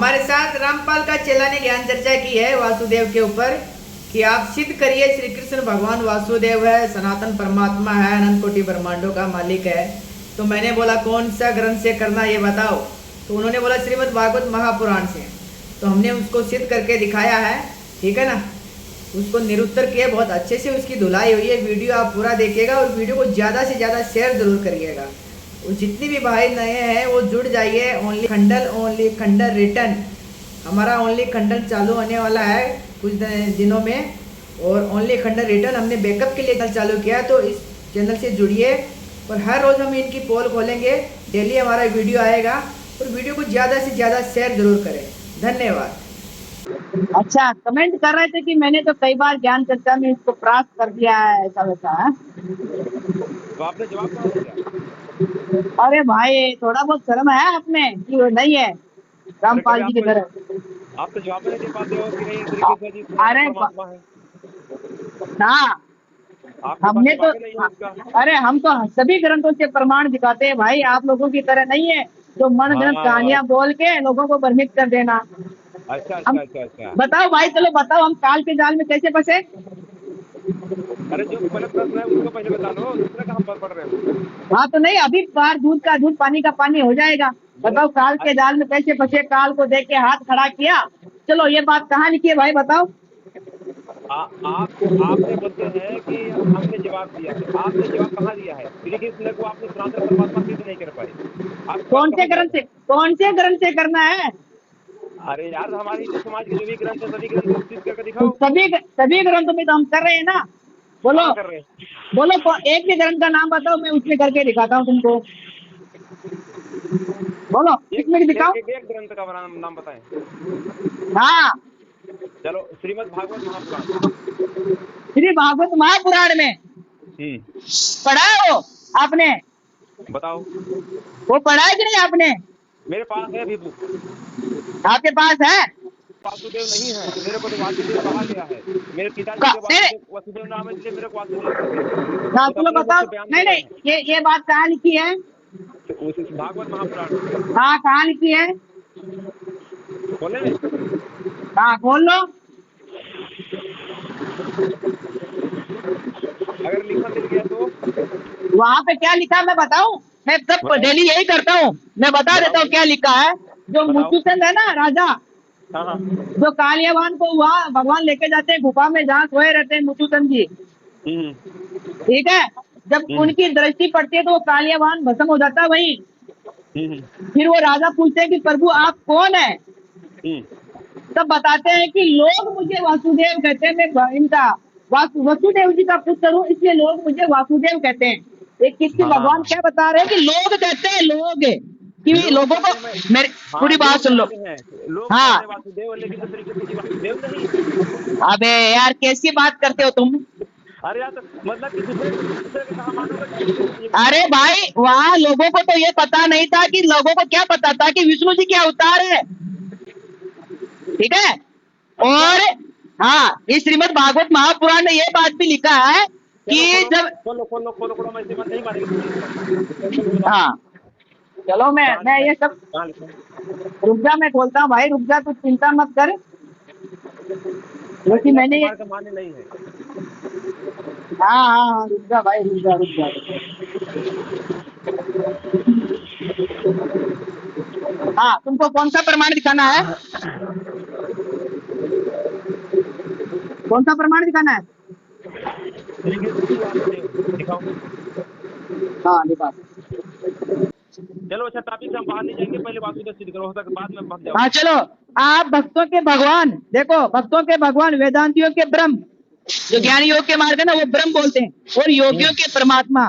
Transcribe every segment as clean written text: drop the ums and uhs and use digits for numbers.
हमारे साथ रामपाल का चेला ने ज्ञान चर्चा की है वासुदेव के ऊपर कि आप सिद्ध करिए श्री कृष्ण भगवान वासुदेव है, सनातन परमात्मा है, अनंत कोटि ब्रह्मांडों का मालिक है। तो मैंने बोला कौन सा ग्रंथ से करना ये बताओ। तो उन्होंने बोला श्रीमद् भागवत महापुराण से। तो हमने उसको सिद्ध करके दिखाया है, ठीक है ना। उसको निरुत्तर किए, बहुत अच्छे से उसकी धुलाई हुई है। वीडियो आप पूरा देखिएगा और वीडियो को ज़्यादा से ज़्यादा शेयर ज़रूर करिएगा। और जितनी भी भाई नए हैं वो जुड़ जाइए। ओनली खंडल रिटर्न, हमारा ओनली खंडल चालू होने वाला है कुछ दिनों में। और ओनली खंडल रिटर्न हमने बैकअप के लिए चालू किया है। तो इस चैनल से जुड़िए और हर रोज़ हम इनकी पोल खोलेंगे, डेली हमारा वीडियो आएगा। और वीडियो को ज़्यादा से ज़्यादा शेयर ज़रूर करें। धन्यवाद। अच्छा, कमेंट कर रहे थे कि मैंने तो कई बार ज्ञान चर्चा में इसको प्राप्त कर दिया है, ऐसा वैसा है। तो आपने जवाब कहाँ दिया? अरे भाई, थोड़ा बहुत शर्म है आप में कि वो नहीं है रामपाल जी की तरह। आप तो जवाब नहीं दे पाते हो कि नहीं तरीके से जी अरे परमात्मा है। हाँ, आपके हमने पास तो जवाब नहीं है इसका। अरे हम तो सभी ग्रंथों से प्रमाण दिखाते हैं भाई। आप लोगों की तरह नहीं है जो मन गलत कहानियां बोल के लोगों को भ्रमित कर देना। अच्छा हम अच्छा अच्छा अच्छा। बताओ भाई, चलो बताओ, हम काल के जाल में कैसे फंसे? अरे जो पहले प्रश्न है उसको पहले बता लो, दूसरा कहाँ पर पढ़ रहे हो? हाँ तो नहीं, अभी बार दूध का दूध पानी का पानी हो जाएगा। बताओ काल के जाल में कैसे फंसे? काल को देख के हाथ खड़ा किया। चलो ये बात कहाँ लिखी है भाई, बताओ। आपने बोलते हैं कि हमने जवाब दिया, तो आपने जवाब कहाँ दिया है? श्री कृष्ण को आपने सनातन परमात्मा सिद्ध नहीं कर पाए। आप कौन कहाँ से गए ग्रंथ से, हैं? कौन से ग्रंथ से करना है? अरे यार, हमारे हिंदू समाज के जो भी ग्रंथ है सभी ग्रंथ सिद्ध करके तो दिखाओ। सभी ग्रंथों में तो हम कर रहे हैं ना। बोलो कहाँ कर रहे हैं? बोलो, एक भी ग्रंथ का नाम बताओ, मैं उसमें करके दिखाता हूँ तुमको। बोलो किसमें दिखाओ। एक ग्रंथ का नाम बताएं। हाँ, चलो, श्रीमद् भागवत महापुराण। श्री भागवत महापुराण में पढ़ा है वो आपने? बताओ। वो पढ़ा है कि नहीं आपने? मेरे पास है अभी बुक। आपके पास है? वासुदेव नहीं है, मेरे को तो वासुदेव कहा गया है। मेरे पिताजी के वासुदेव नाम है, इसलिए मेरे को वासुदेव कहते हैं। हाँ, तो चलो अपने मुख बताओ। से बयान नहीं कर रहे नहीं, हैं। ये बात कहाँ लिखी है? तो उस भागवत महापुराण में। हाँ, कहाँ लिखी है? बोले नहीं? हाँ, खोल लो। अगर लिखा मिल गया तो वहाँ पे क्या लिखा मैं बताऊं? मैं सब बताओ। डेली यही करता हूँ, मैं बता देता हूँ क्या लिखा है। जो बताओ। मुचुचंद है ना राजा, हाँ हाँ। जो कालियावान को वहाँ भगवान लेके जाते हैं गुफा में जहाँ सोए रहते हैं मुचुचंद जी, ठीक है। जब उनकी दृष्टि पड़ती है तो वो कालियावान भस्म हो जाता है वही। फिर वो राजा पूछते हैं कि प्रभु आप कौन है? तब बताते हैं कि लोग मुझे वासुदेव कहते हैं, मैं इनका वसुदेव जी का पुत्र हूँ, इसलिए लोग मुझे वासुदेव कहते हैं। ये किसकी भगवान क्या बता रहे हैं कि लोग कहते हैं, लोग कि लोगों को मेरी पूरी बात सुन लो। लोग हाँ, वासुदेव, लेकिन दूसरे किसी वासुदेव नहीं। अबे यार कैसी बात करते हो तुम? अरे यार, तो मतलब कि दूसरे के कहा मानोगे? अरे भाई, वहाँ लोगों को तो ये पता नहीं था कि लोगों को क्या पता था कि विष्णु जी के अवतार है, ठीक है। और हाँ, इस श्रीमद् भागवत महापुराण में ये बात भी लिखा है कि जब खोलो मैं इसे नहीं मानेगी। हाँ, चलो मैं ये सब रुक जा, मैं खोलता हूँ भाई, रुक जा, कुछ चिंता मत कर। लेकिन मैंने ये माने नहीं है। हाँ, रुक जा भाई, रुक जा। हाँ, तुमको कौन सा प्रमाण दिखाना है? कौन सा प्रमाण दिखाना है? दिखाओ। हाँ, दिखा। चलो अच्छा, टॉपिक से हम बाहर नहीं जाएंगे, पहले वासुदेव सिद्ध करो, हो सकता है बाद में भाग जाओ। हाँ चलो, आप भक्तों के भगवान देखो, भक्तों के भगवान, वेदांतियों के ब्रह्म, जो ज्ञान योग के मार्ग है ना, वो ब्रह्म बोलते हैं, और योगियों के परमात्मा।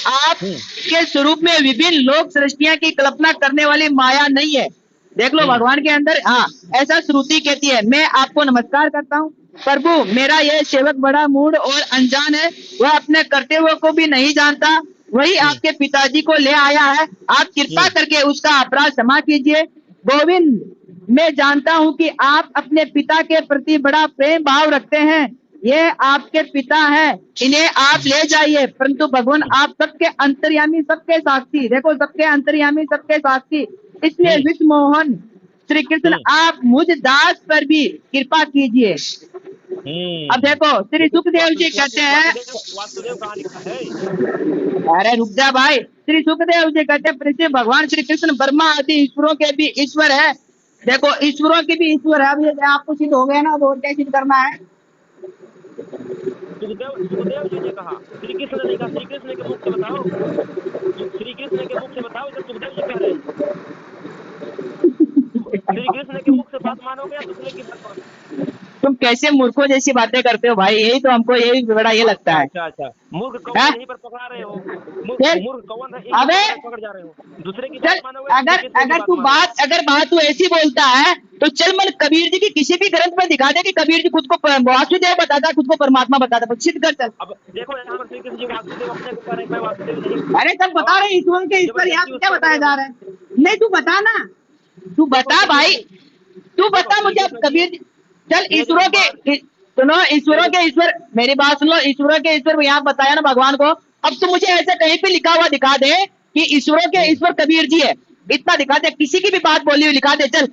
आप के स्वरूप में विभिन्न लोक सृष्टियां की कल्पना करने वाली माया नहीं है। देख लो भगवान के अंदर, हाँ, ऐसा श्रुति कहती है। मैं आपको नमस्कार करता हूँ प्रभु, मेरा यह सेवक बड़ा मूढ़ और अनजान है, वह अपने कर्तव्यों को भी नहीं जानता, वही आपके पिताजी को ले आया है, आप कृपा करके उसका अपराध क्षमा कीजिए। गोविंद, मैं जानता हूँ कि आप अपने पिता के प्रति बड़ा प्रेम भाव रखते हैं, ये आपके पिता हैं, इन्हें आप ले जाइए। परंतु भगवान आप सबके अंतर्यामी, सबके साक्षी, देखो सबके अंतर्यामी, सबके साक्षी, इसलिए विष्णु मोहन श्री कृष्ण आप मुझ दास पर भी कृपा कीजिए। अब देखो श्री सुखदेव जी कहते हैं, वासुदेव कहाँ लिखा है? अरे रुक जा भाई, श्री सुखदेव जी कहते हैं पृथ्वी भगवान श्री कृष्ण ब्रह्मा आदि ईश्वरों के भी ईश्वर है। देखो ईश्वरों की भी ईश्वर है। अब ये आपको सिद्ध हो गया ना, अब और क्या सिद्ध करना है? सुखदेव जी ने कहा, श्री कृष्ण ने नहीं कहा। श्री कृष्ण के मुख से बताओ, श्री कृष्ण के मुख से बताओ, इधर सुखदेव जी कह रहे हैं। श्री कृष्ण के मुख से बात मानोगे या दूसरे की बात मानोगे? तुम कैसे मूर्खों जैसी बातें करते हो भाई, यही तो हमको यही बड़ा ये लगता है। अच्छा, मूर्ख कौन हाँ? यहीं पर पकड़ा रहे हो? फिर? मूर्ख कौन है? अबे पकड़ जा रहे हो, दूसरे की चल, बात मानोगे? अगर बात तू ऐसी बोलता है तो चल मन कबीर जी की किसी भी ग्रंथ में दिखा दे कि कबीर जी खुद को वासुदेव बताता, खुद को परमात्मा बताता, सिद्ध कर चल। अब देखो यहाँ पर श्री कृष्ण जी वासुदेव अपने को कह रहे हैं, मैं वासुदेव नहीं हूँ। अरे सब बता रहे ईश्वर के ईश्वर, यहाँ पे क्या बताया जा रहा है? नहीं तू बता ना, तू बता भाई, तू बता मुझे। अब कबीर चल ईश्वरों के सुनो, ईश्वरों के ईश्वर, मेरी बात सुनो, ईश्वरों के ईश्वर यहाँ बताया ना भगवान को। अब तू मुझे ऐसा कहीं पे लिखा हुआ दिखा दे कि ईश्वरों के ईश्वर कबीर जी है, इतना दिखा दे। किसी की भी बात बोली हुई लिखा दे, चल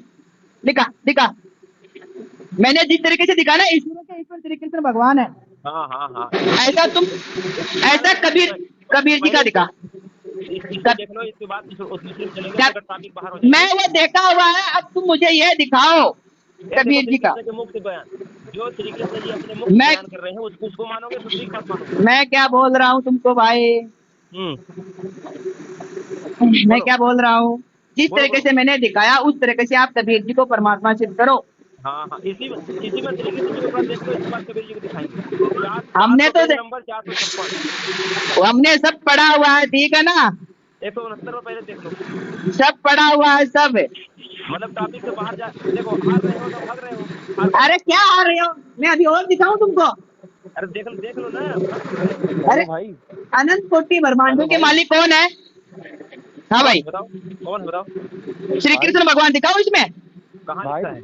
दिखा। मैंने जिस तरीके से दिखा ना, ईश्वरों के ईश्वर श्री कृष्ण भगवान है। हाँ। ऐसा कबीर जी का दिखा। देख लो, इसके बाद टॉपिक बाहर हो जाएगा। मैं वो देखा हुआ है, अब तुम मुझे ये दिखाओ कबीर जी का। मुक्त बयान जो श्री कृष्ण जी अपने मुक्त बयान कर रहे हैं, उसको मानोगे, दूसरी बात मानोगे? मैं क्या बोल रहा हूँ तुमको भाई, मैं क्या बोल रहा हूँ? जिस तरीके से मैंने दिखाया उस तरीके से आप कबीर जी को परमात्मा सिद्ध करो। हाँ, इसी में श्री कृष्ण जी को देख लो, इसके बाद कबीर जी को दिखाएंगे। हमने तो नंबर 456 हमने सब पढ़ा हुआ है, ठीक है ना? 169 में पहले देख लो, सब पढ़ा हुआ है सब। मतलब टॉपिक से बाहर जा। देखो हार रहे हो तो भाग रहे हो। अरे क्या हार रहे हो? मैं अभी और दिखाऊं तुमको? अरे देख लो ना। अरे भाई, अनंत कोटि ब्रह्मांडों के मालिक कौन है? हाँ भाई बताओ, कौन बताओ? श्री कृष्ण भगवान दिखाओ इसमें। कहाँ लिखा है?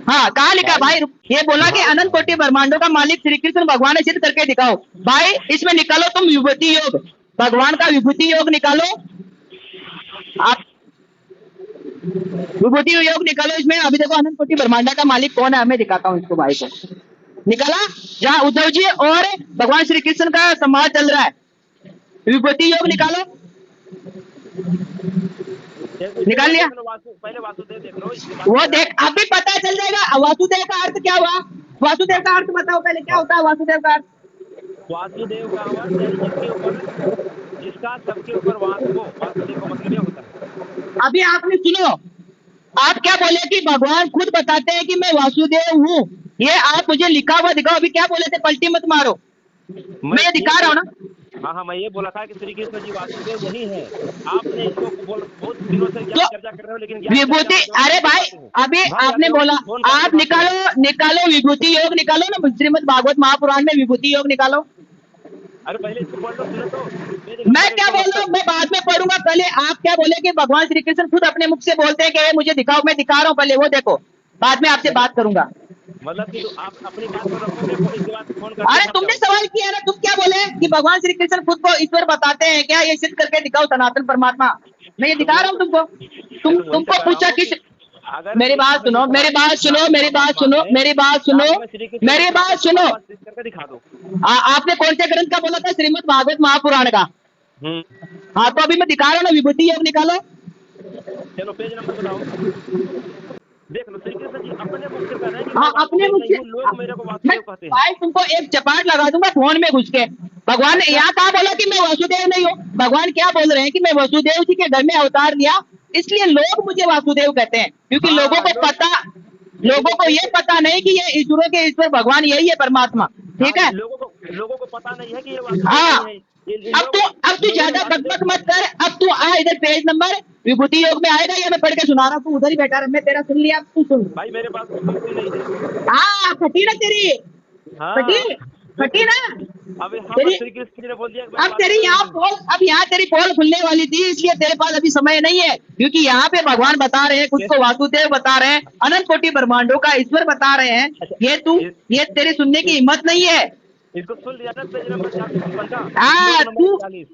हाँ कहाँ लिखा भाई? ये बोला कि अनंत कोटि ब्रह्मांडों का मालिक श्री कृष्ण भगवान है, सिद्ध करके दिखाओ भाई। इसमें निकालो तुम विभूति योग, भगवान का विभूति योग निकालो आप, विभूति योग निकालो इसमें। अभी देखो अनंत कोटि ब्रह्मांड का मालिक कौन है, मैं दिखाता हूँ इसको भाई को। निकाला? जहाँ उद्धव जी और भगवान श्री कृष्ण का संवाद चल रहा है, विभूति योग निकालो। निकाल लिया? पहले वासुदेव देख लो, वो देख, अभी पता चल जाएगा वासुदेव का अर्थ क्या हुआ। वासुदेव का अर्थ बताओ पहले, क्या होता है वासुदेव का अर्थ? वासुदेव का अर्थ है जिसके ऊपर, जिसका सबके ऊपर वास हो, वासुदेव का मतलब ये होता है। अभी आपने सुनो, आप क्या बोले कि भगवान खुद बताते हैं कि मैं वासुदेव हूँ, ये आप मुझे लिखा हुआ दिखाओ। अभी क्या बोले थे? पलटी मत मारो, मैं ये दिखा रहा हूँ ना। हाँ, मैं ये बोला था कि श्री कृष्ण जी वासुदेव वही है। आपने इसको बहुत दिनों से क्या चर्चा कर रहे हो, लेकिन विभूति, अरे भाई अभी आपने बोला, आप निकालो विभूति योग निकालो ना, श्रीमद् भागवत महापुराण में विभूति योग निकालो। अरे पहले इसको पढ़ लो, सुनो तो। मैं क्या बोल रहा हूँ, मैं बाद में पढ़ूंगा। पहले आप क्या बोले कि भगवान श्री कृष्ण खुद अपने मुख से बोलते हैं कि मुझे दिखाओ, मैं दिखा रहा हूँ, पहले वो देखो, बाद में आपसे बात करूंगा। मतलब कि आप अपनी बात को रखोगे, इसके बाद फोन कर। अरे तुमने सवाल किया ना, तुम क्या बोले कि भगवान श्री कृष्ण खुद को ईश्वर बताते हैं क्या? ये सिद्ध करके दिखाओ सनातन परमात्मा। मैं ये दिखा रहा हूँ तुमको। तुमको पूछा किस? मेरी बात सुनो, दिखा दो। आपने कौन से ग्रंथ का बोला था? श्रीमद् भागवत महापुराण का। हाँ तो अभी मैं दिखा रहा हूँ ना, विभूति योग निकालो। चलो पेज नंबर बताओ, देख लो। श्री कृष्ण जी अपने मुख से कह रहे हैं कि हाँ अपने मुख से। लोग मेरे को वासुदेव कहते हैं। भाई तुमको एक चपाट लगा दूंगा फोन में घुस के। भगवान ने यहाँ कहा बोला कि मैं वासुदेव नहीं हूँ? भगवान क्या बोल रहे हैं कि मैं वासुदेव जी के घर में अवतार लिया, इसलिए लोग मुझे वासुदेव कहते हैं। क्योंकि लोगों को ये पता नहीं कि ये ईश्वरों के ईश्वर भगवान यही है, परमात्मा। ठीक है, लोगों को पता नहीं है कि ये हाँ। अब तू ज्यादा बकबक मत कर। अब तू आ इधर, पेज नंबर विभूति योग में आएगा या मैं पढ़ के सुना रहा हूँ? तू उधर ही बैठा रहा, मैं तेरा सुन लिया, तू सुन। भाई मेरे पास बिल्कुल नहीं है। हाँ फटी ना तेरी, फटी ना तेरी। श्री कृष्ण जी ने बोल दिया। अब तेरी यहाँ तेरी पोल खुलने वाली थी, इसलिए तेरे पास अभी समय नहीं है। क्योंकि यहाँ पे भगवान बता रहे हैं, खुद को वासुदेव बता रहे हैं, अनंत कोटि ब्रह्मांडों का ईश्वर बता रहे हैं। ये तेरे सुनने की हिम्मत नहीं है। इसको सुन लिया ना, पेज नंबर 455 का। हाँ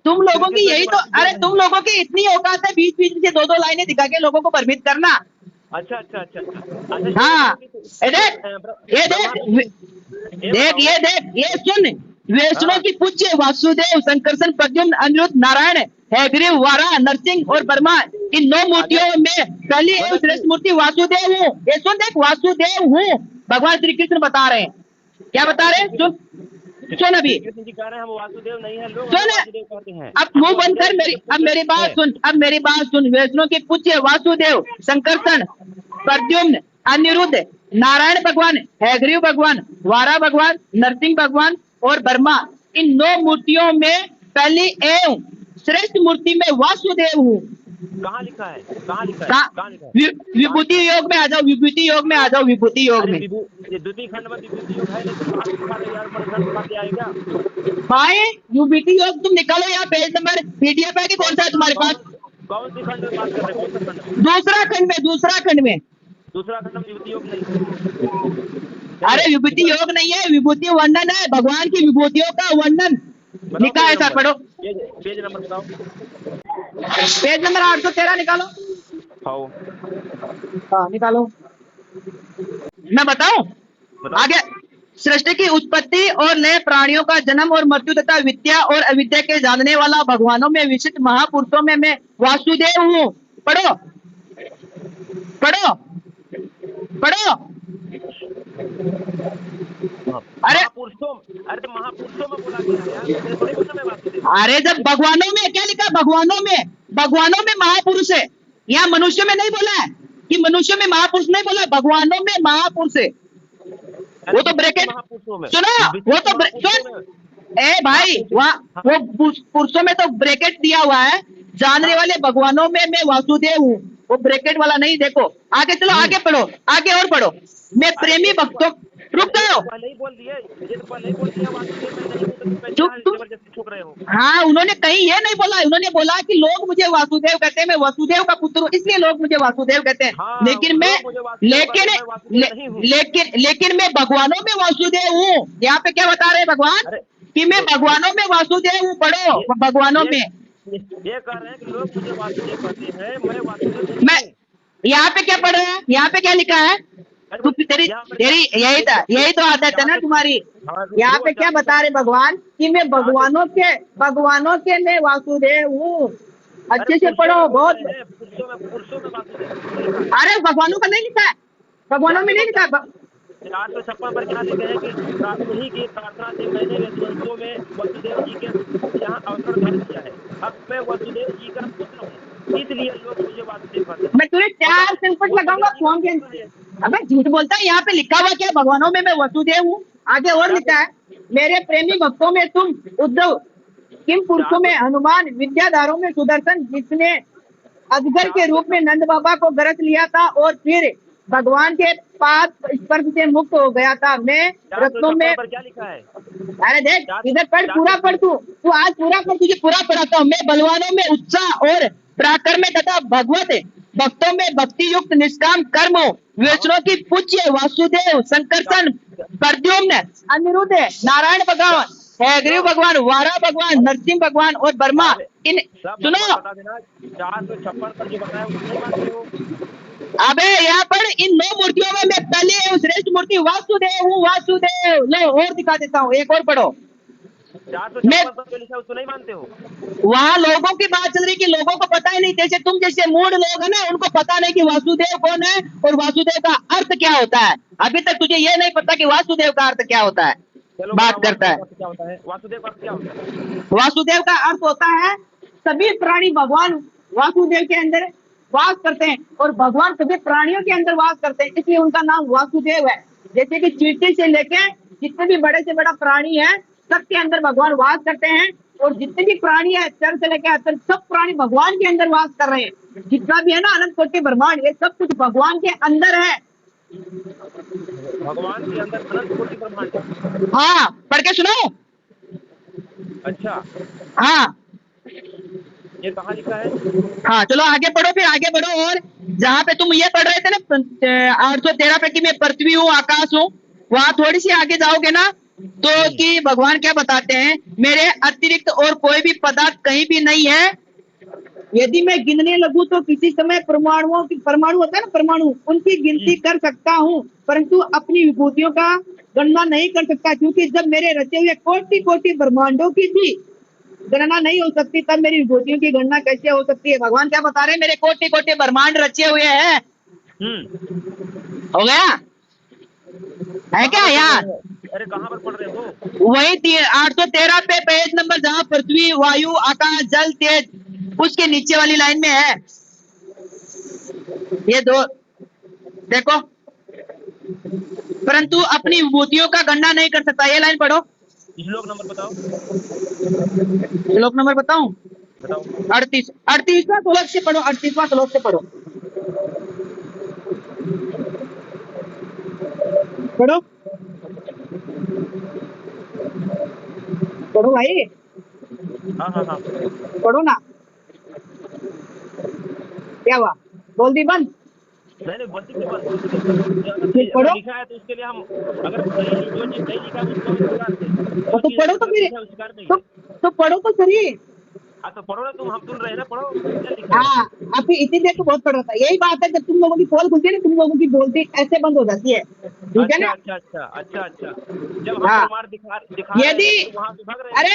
तुम लोगों की यही तो, अरे तुम लोगों की इतनी औकात है बीच बीच से दो लाइनें दिखा के लोगों को भ्रमित करना। अच्छा अच्छा अच्छा अच्छा। हाँ ये देख, ये देख, देख ये देख, ये सुन, वैष्णव की पूज्य वासुदेव, संकर्षण, प्रद्युम्न, अनिरुद्ध, नारायण, हैग्रीव, वारा, नरसिंह और ब्रह्मा, इन 9 मूर्तियों में पहली एवं श्रेष्ठ मूर्ति वासुदेव हूँ। ये सुन देख, वासुदेव हूँ, भगवान श्री कृष्ण बता रहे हैं। क्या बता रहे हैं? सुन अभी, कृष्ण जी कह रहे हैं हम वासुदेव नहीं है, लोग सुन, हमें वासुदेव कहते हैं। अब मुंह बंद कर, अब मेरी बात सुन, अब मेरी बात सुन। वैष्णव के पूज्य वासुदेव, संकर्षण, प्रद्युम्न, अनिरुद्ध, नारायण भगवान, हैग्रीव भगवान, वारा भगवान, नरसिंह भगवान और ब्रह्मा, इन 9 मूर्तियों में पहली एवं श्रेष्ठ मूर्ति में वासुदेव हूँ। कहाँ लिखा है? कहाँ लिखा है? कहाँ लिखा है? विभूति योग में आ जाओ, विभूति योग में आ जाओ, विभूति योग में। ये द्वितीय खंड में विभूति योग है, लेकिन कहाँ लिखा है यार? पर ग्रंथ कहाँ से आएगा? भाई विभूति योग तुम निकालो यहाँ, पेज नंबर पीडीएफ है कि कौन सा है तुम्हारे पास? कौन सी खंड में बात कर रहे हैं? कौन सा खंड में? दूसरा खंड में, दूसरा खंड में। दूसरा खंड में विभूति योग नहीं। अरे विभूति योग नहीं है, विभूति वर्णन है, भगवान की विभूतियों का वर्णन लिखा है। सर पढ़ो, पेज नंबर बताओ। पेज नंबर 813 निकालो। हाँ निकालो, मैं बताऊं आगे। सृष्टि की उत्पत्ति और नए प्राणियों का जन्म और मृत्यु तथा विद्या और अविद्या के जानने वाला, भगवानों में विशिष्ट महापुरुषों में मैं वासुदेव हूँ। पढ़ो पढ़ो पढ़ो। अरे महापुरुषों में बोला गया है। अरे जब भगवानों में क्या लिखा? भगवानों में, भगवानों में महापुरुष है। यहाँ मनुष्य में नहीं बोला है कि मनुष्य में महापुरुष नहीं बोला, भगवानों में महापुरुष है। वो तो ब्रैकेट सुनो, वो तो सुन, ए भाई वहाँ वो पुरुषों में तो ब्रैकेट दिया हुआ है, जानने वाले भगवानों में मैं वासुदेव हूँ, वो ब्रैकेट वाला नहीं। देखो आगे चलो, आगे पढ़ो, आगे और पढ़ो। मैं प्रेमी भक्तों, रुक जाओ, छुप रहे हो। हाँ उन्होंने कहीं ये नहीं बोला, उन्होंने बोला कि लोग मुझे वासुदेव कहते हैं, मैं वसुदेव का पुत्र हूँ, इसलिए लोग मुझे वासुदेव कहते हैं। हाँ, लेकिन मैं लेकिन मैं भगवानों में वासुदेव हूँ। यहाँ पे क्या बता रहे हैं भगवान कि मैं भगवानों में वासुदेव हूँ। पढ़ो, भगवानों में ये कह रहे हैं कि लोग मुझे वासुदेव कहते हैं, मैं वासुदेव। मैं यहाँ पे क्या पढ़ रहे हैं? यहाँ पे क्या लिखा है? तेरी यही तो आदत है ना तुम्हारी। यहाँ पे क्या बता रहे भगवान कि मैं भगवानों के मैं वासुदेव हूँ। अच्छे से पढ़ो, बहुत। अरे भगवानों का नहीं लिखा है, भगवानों में नहीं लिखा है। 456 पर क्या लिखे हैं कि उन्हीं की प्रार्थना से मैंने वसुदेव में वसुदेव जी के यहाँ अवसर धारण किया है। अब मैं वसुदेव जी का पुत्र हूँ, इसलिए लोग मुझे वासुदेव कहते हैं। मैं तुझे 4 सिंपट लगाऊंगा फोन के। अबे झूठ बोलता है, यहाँ पे लिखा हुआ क्या? भगवानों में मैं वसुदेव हूँ। आगे और लिखा है, मेरे प्रेमी भक्तों में तुम उद्धव, किम पुरुषों में हनुमान, विद्याधारों में सुदर्शन, जिसने अजगर के रूप में नंद बाबा को गरज लिया था और फिर भगवान के पाद स्पर्श से मुक्त हो गया था। मैं रत्नों में क्या लिखा है? अरे देख इधर पढ़, पूरा पढ़, तू आज पूरा पढ़, तुझे पूरा पढ़ाता हूँ। मैं बलवानों में उत्साह और पराक्रम तथा भगवत भक्तों में भक्ति युक्त निष्काम कर्म, वैष्णव की पूज्य वासुदेव, संकर्षण, प्रद्युम्न, अनिरुद्ध, नारायण भगवान, हैग्रीव भगवान, वारा भगवान, नरसिंह भगवान और ब्रह्मा, इन सुनो। 456 पर जो बताया उसमें बात हो। अबे यहाँ पर इन 9 मूर्तियों में मैं पहली एवं श्रेष्ठ मूर्ति वासुदेव हूँ। वासुदेव लो और दिखा देता हूँ, एक और पढ़ो। 456 पर जो लिखा है उसको नहीं मानते हो? वहाँ लोगों की बात चल रही कि लोगों को पता ही नहीं, जैसे तुम जैसे मूड लोग है ना, उनको पता नहीं कि वासुदेव कौन है और वासुदेव का अर्थ क्या होता है। अभी तक तुझे ये नहीं पता कि वासुदेव का अर्थ क्या होता है। बात करता है वासुदेव का क्या होता है? वासुदेव का अर्थ होता है सभी प्राणी भगवान वासुदेव के अंदर वास करते हैं और भगवान सभी प्राणियों के अंदर वास करते हैं, इसलिए उनका नाम वासुदेव है। जैसे कि चींटी से लेके जितने भी बड़े से बड़ा प्राणी है, सबके अंदर भगवान वास करते हैं और जितने भी प्राणी है, चर से लेके अतर, सब प्राणी भगवान के अंदर वास कर रहे हैं। जितना भी है ना अनंत कोटि ब्रह्मांड, ये सब कुछ भगवान के अंदर है। भगवान के अंदर अनंत कोटि ब्रह्मांड। हाँ पढ़ के सुनाओ। अच्छा हाँ ये कहाँ लिखा है? हाँ चलो आगे पढ़ो, फिर आगे बढ़ो। और जहाँ पे तुम ये पढ़ रहे थे ना 813 पे कि मैं पृथ्वी हूँ, आकाश हूँ, वहां थोड़ी सी आगे जाओगे ना तो कि भगवान क्या बताते हैं, मेरे अतिरिक्त और कोई भी पदार्थ कहीं भी नहीं है यदि मैं गिनने लगूं तो किसी समय परमाणु होता है ना, परमाणु, उनकी गिनती कर सकता हूं, परंतु अपनी विभूतियों का गणना नहीं कर सकता, क्योंकि जब मेरे रचे हुए कोटि कोटि ब्रह्मांडों की भी गणना नहीं हो सकती, तब मेरी विभूतियों की गणना कैसे हो सकती है? भगवान क्या बता रहे हैं? मेरे कोटि कोटि ब्रह्मांड रचे हुए हैं। हो गया है क्या यार? अरे कहाँ पर पढ़ रहे हो? वही 813 पे पेज नंबर, जहाँ पृथ्वी, वायु, आकाश, जल, तेज, उसके नीचे वाली लाइन में है ये दो, देखो। परंतु अपनी विभूतियों का गणना नहीं कर सकता, ये लाइन पढ़ो। श्लोक नंबर बताओ। श्लोक नंबर बताऊं? बताओ। 38वां श्लोक से पढ़ो, 38वां श्लोक से पढ़ो, पढ़ो पढ़ो भाई, हाँ हाँ हाँ, पढ़ो ना। क्या हुआ? बोल दी बंद? नहीं बोलती क्यों बंद? फिर पढ़ो। अगर लिखा है तो उसके लिए हम, अगर सही जो चीज नहीं लिखा है उसको हम स्वीकार दें। जो तो चीज पढ़ो तो फिर, स्वीकार नहीं है। तो पढ़ो तो सही। हाँ तो पढ़ो ना तुम, हम सुन रहे हैं ना, पढ़ो क्या लिखा है। हाँ, अभी इतनी देर तो बहुत पढ़ रहा था। यही बात है, जब तुम लोगों की पोल खुलती है ना, तुम लोगों की बोलती ऐसे बंद हो जाती है, ठीक है अच्छा ना? अच्छा अच्छा अच्छा अच्छा, जब हम हाँ। प्रमाण दिखा रहे यदि, हैं तो वहाँ से भाग रहे हैं। अरे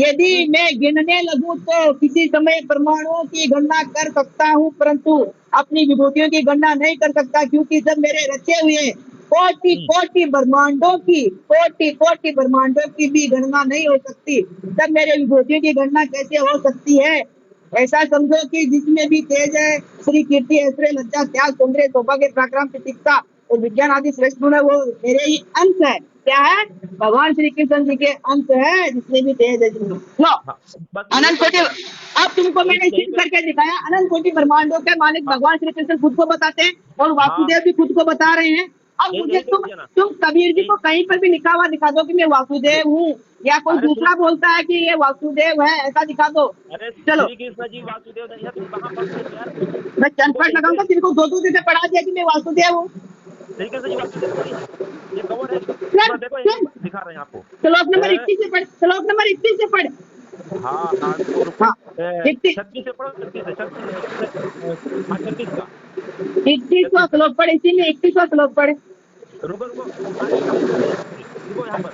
यदि मैं गिनने लगूं तो किसी समय परमाणुओं की गणना कर सकता हूं, परंतु अपनी विभूतियों की गणना नहीं कर सकता, क्योंकि जब मेरे रचे हुए कोटि कोटि ब्रह्मांडों की भी गणना नहीं हो सकती, तब मेरे विभूतियों की गणना कैसे हो सकती है? ऐसा समझो कि जिसमें भी तेज है, श्री कीर्ति, ऐश्वर्य, लज्जा, त्याग, सौंदर्य, सौभाग्य, पराक्रम, प्रतीक्षा और विज्ञान आदि श्रेष्ठ गुण है, वो मेरे ही अंश है। क्या है? भगवान श्री कृष्ण जी के अंश है, जिसमें भी तेज है जिसमें। लो, हाँ, बस अनंत कोटि, अब तुमको मैंने यही सिद्ध करके दिखाया, अनंत कोटि ब्रह्मांडों के मालिक हाँ। भगवान श्री कृष्ण खुद को बताते हैं, और वासुदेव भी खुद को बता रहे हैं। अब मुझे तुम कबीर जी को कहीं पर भी लिखा हुआ दिखा दो कि मैं वासुदेव हूँ, या कोई अरे दूसरा बोलता है कि ये वासुदेव है, ऐसा दिखा दो। अरे चलो, श्री कृष्ण जी वासुदेव नहीं है, तुम कहाँ पढ़ रहे हो यार? मैं चनपट लगाऊंगा, तिनको दो से पढ़ा दिया कि मैं वासुदेव हूँ। श्री कृष्ण जी वासुदेव नहीं है, ये कवर है। चल, देखो चल। दिखा रहे हैं आपको। श्लोक नंबर 21 से पढ़, श्लोक नंबर 21 से पढ़। हाँ हाँ तो हाँ, 36 से पढ़ो, 36 है, 36 का 21वां श्लोक पढ़, इसी में 21वां श्लोक पढ़। रुको रुको, रुको यहाँ पर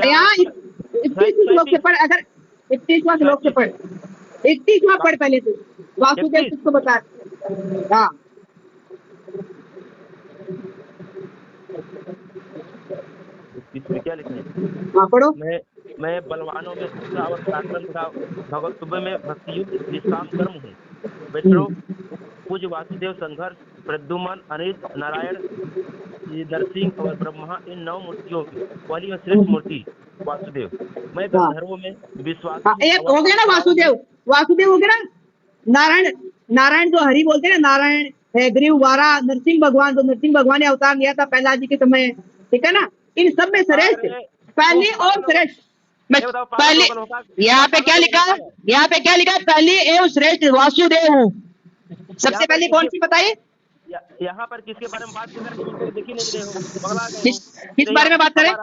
यहाँ 21 श्लोक से पढ़, अगर 21वां श्लोक से पढ़, 21वां पढ़ पहले तू, वासुदेव किसको बता। हाँ, इसमें क्या लिखा है? हाँ पढ़ो। मैं बलवानों में दूसरा और पराक्रम तथा भगवत्व में भक्तियुक्त निष्काम कर्म हूँ। मित्रों, पूज्य वासुदेव संघर्ष, प्रद्युमन, अनित, नारायण, नरसिंह और ब्रह्मा, इन 9 मूर्तियों वाली श्रेष्ठ मूर्ति वासुदेव। मैं गंधर्वों में विश्वास, एक हो गया ना वासुदेव, वासुदेव हो गया ना। नारायण, नारायण जो हरि बोलते हैं ना, नारायण है, ग्रीव, वारा, नरसिंह भगवान, जो नरसिंह भगवान ने अवतार लिया था प्रहलाद जी के समय, ठीक है ना। इन सब में श्रेष्ठ, पहले और श्रेष्ठ, पहले यहाँ पे क्या लिखा, यहाँ पे क्या लिखा, पहले एवं श्रेष्ठ वासुदेव हूँ। सबसे पहले कौन सी बताइए? यहाँ पर किसके बारे में बात कर रहे हो? देख ही नहीं रहे हो, बगला गए हो। किस बारे में बात करें?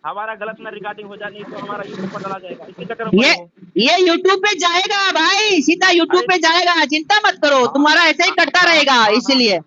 हमारा गलत ना रिकॉर्डिंग हो जाए, नहीं तो हमारा यूट्यूब पर डाला जाएगा, इसी चक्कर में ये यूट्यूब पे जाएगा भाई, सीधा यूट्यूब पे जाएगा, चिंता मत करो, तुम्हारा ऐसे ही कटता रहेगा, इसलिए